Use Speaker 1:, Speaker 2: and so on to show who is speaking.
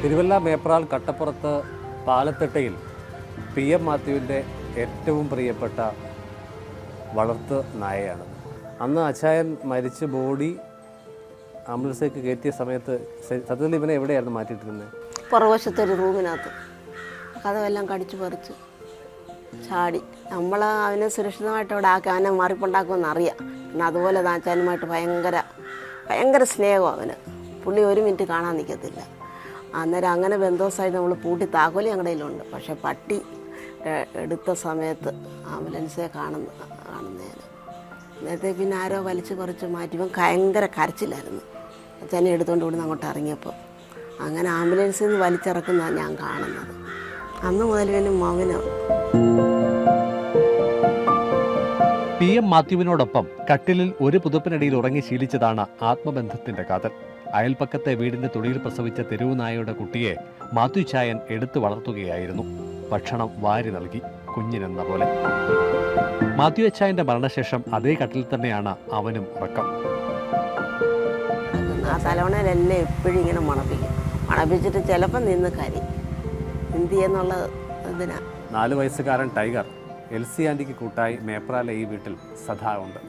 Speaker 1: Thiruvalla Mepral കട്ടപ്പുറത്ത് പാലത്തട്ടയിൽ PM മാത്യുവിൻ്റെ ഏറ്റവും പ്രിയപ്പെട്ട വളർത്ത് നായയാണ്. അന്ന് അച്ചായൻ മരിച്ച് ബോഡി ആംബുലൻസിലേക്ക് കയറ്റിയ സമയത്ത് സത്യത്തിൽ ഇവനെ എവിടെയായിരുന്നു മാറ്റിയിട്ടിരുന്നത്?
Speaker 2: പുറവശത്തൊരു റൂമിനകത്ത് കഥവെല്ലാം കടിച്ചു പറിച്ച് ചാടി. നമ്മൾ അവനെ സുരക്ഷിതമായിട്ട് അവിടെ ആക്കി അവനെ മാറിപ്പുണ്ടാക്കുമെന്ന് അറിയാം. എന്നാൽ അതുപോലെ അച്ചാനുമായിട്ട് ഭയങ്കര സ്നേഹം അവന്. പുള്ളി ഒരു മിനിറ്റ് കാണാൻ നിൽക്കത്തില്ല. അന്നേരം അങ്ങനെ ബന്ധോസായി നമ്മൾ പൂട്ടി താക്കോലി ഞങ്ങളുടെ കയ്യിലുണ്ട്. പക്ഷേ പട്ടി എടുത്ത സമയത്ത് ആംബുലൻസെ കാണുന്നതിന് നേരത്തെ പിന്നെ ആരോ വലിച്ചു പറിച്ച് മാറ്റിയപ്പോൾ ഭയങ്കര കരച്ചിലായിരുന്നു. അച്ഛനെ എടുത്തുകൊണ്ട് ഇവിടുന്ന് അങ്ങോട്ട് ഇറങ്ങിയപ്പോൾ അങ്ങനെ ആംബുലൻസിൽ നിന്ന് വലിച്ചിറക്കുന്നതാണ് ഞാൻ കാണുന്നത്. അന്ന് മുതൽ പിന്നെ മൗനം.
Speaker 1: PM മാത്യുവിനോടൊപ്പം കട്ടിലിൽ ഒരു പുതപ്പിനടിയിൽ ഉറങ്ങി ശീലിച്ചതാണ് ആത്മബന്ധത്തിന്റെ കാതൽ. അയൽപ്പക്കത്തെ വീടിന്റെ തുടിയിൽ പ്രസവിച്ച തെരുവുനായയുടെ കുട്ടിയെ മാത്യു ചായൻ എടുത്തു വളർത്തുകയായിരുന്നു. ഭക്ഷണം വാരി നൽകി, കുഞ്ഞിനെന്ന പോലെ. മാത്യു അച്ചായന്റെ മരണശേഷം അതേ കട്ടിൽ തന്നെയാണ് അവനും ഉറക്കം.
Speaker 2: ആ തലവണയിൽ എന്നെ എപ്പോഴും ഇങ്ങനെ മണപ്പിച്ചിട്ട് ചിലപ്പോൾ നിന്ന് കരി എന്നുള്ള ഇതിനാ.
Speaker 1: 4 വയസ്സുകാരൻ ടൈഗർ LC ആൻറ്റിക്ക് കൂട്ടായി മേപ്രാലെ ഈ വീട്ടിൽ സദാ ഉണ്ട്.